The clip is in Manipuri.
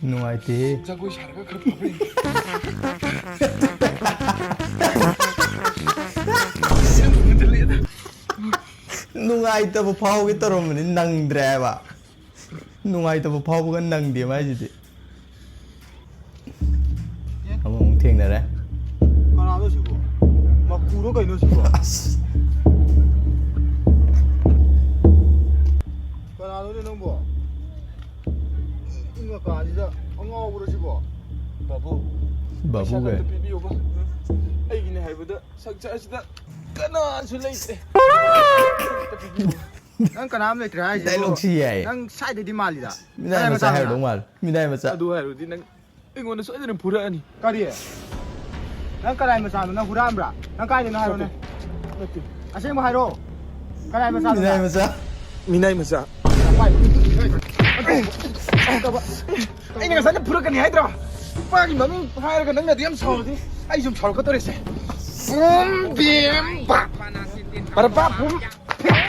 ꯅꯨꯡꯉꯥꯏꯇꯦ ꯖꯒꯣꯏ ꯁꯥꯔꯒ ꯈꯔ ꯐꯕ꯭ꯔ ꯅꯨꯡꯉꯥꯏꯇꯕ ꯐꯥꯎꯒꯦ ꯇꯧꯔꯝꯕꯅꯤ ꯅꯪꯗ꯭ꯔꯦ ꯍꯥꯏꯕ ꯅꯨꯡꯉꯥꯏꯇꯕ ꯐꯥꯎꯕꯒ ꯅꯪꯗꯦ ꯍꯥꯏꯁꯤꯗꯤ ꯑꯃꯨꯛ ꯊꯦꯡꯅꯔꯦ ꯀꯅꯥꯅꯣ ꯁꯤꯕꯣ ꯃꯀꯨꯔꯣ ꯀꯩꯅꯣ ꯁꯤꯕꯣ ꯀꯅꯥꯅꯣꯅꯦ ꯅꯪꯕꯣ ꯏꯪꯉ ꯀꯥꯁꯤꯗ ꯑꯉꯥꯎꯕꯔꯣ ꯁꯤꯕꯣ ꯕꯥꯕꯨ ꯄꯩꯁꯥ ꯈꯛꯇ ꯄꯤꯕꯤꯌꯨꯕ ꯑꯩꯒꯤꯅꯦ ꯍꯥꯏꯕꯗ ꯁꯪꯁꯥꯔꯁꯤꯗ ꯀꯅꯥꯁꯨ ꯂꯩꯇ꯭ꯔꯦ ꯅꯪ ꯀꯅꯥꯝ ꯂꯩꯇ꯭ꯔꯦ ꯍꯥꯏꯁꯤꯕꯣ ꯗꯥꯏꯂꯣꯛꯁꯤ ꯌꯥꯏ ꯅꯪ ꯁꯥꯏꯗꯗꯤ ꯃꯥꯜꯂꯤꯗ ꯃꯤꯅꯥꯏ ꯃꯆꯥ ꯍꯥꯏꯔꯗꯧ ꯃꯥꯜꯂꯦ ꯃꯤꯅꯥꯏ ꯃꯆꯥ ꯑꯗꯨ ꯍꯥꯏꯔꯨꯗꯤ ꯅꯪ ꯑꯩꯉꯣꯟꯗ ꯁꯣꯏꯗꯅ ꯐꯨꯔꯛꯑꯅꯤ ꯀꯔꯤ ꯅꯪ ꯀꯅꯥꯏ ꯃꯆꯥꯅꯣ ꯅꯪ ꯍꯨꯔꯥꯟꯕ꯭ꯔꯥ ꯅꯪ ꯀꯥꯏꯗꯅꯣ ꯍꯥꯏꯔꯣꯅꯦ ꯅꯠꯇꯦ ꯑꯁꯦꯡꯕ ꯍꯥꯏꯔꯣ ꯀꯅꯥꯏ ꯃꯆꯥꯅꯣ ꯃꯤꯅꯥꯏ ꯃꯆꯥ ꯃꯤꯅꯥꯏ ꯃꯆꯥ ꯑꯩꯅ ꯉꯁꯥꯏꯅ ꯐꯨꯔꯛꯀꯅꯤ ꯍꯥꯏꯗ꯭ꯔꯣ ꯅꯨꯄꯥꯒꯤ ꯃꯃꯤꯡ ꯍꯥꯏꯔꯒ ꯅꯪꯅꯗꯤ ꯌꯥꯝ ꯁꯥꯎꯔꯗꯤ ꯑꯩ ꯁꯨꯝ ꯁꯥꯎꯔꯛꯀꯗꯧꯔꯤꯁꯦ ꯕꯨꯝ ꯕꯤꯝ ꯕꯥ ꯕꯔꯕꯥ ꯕꯨꯝ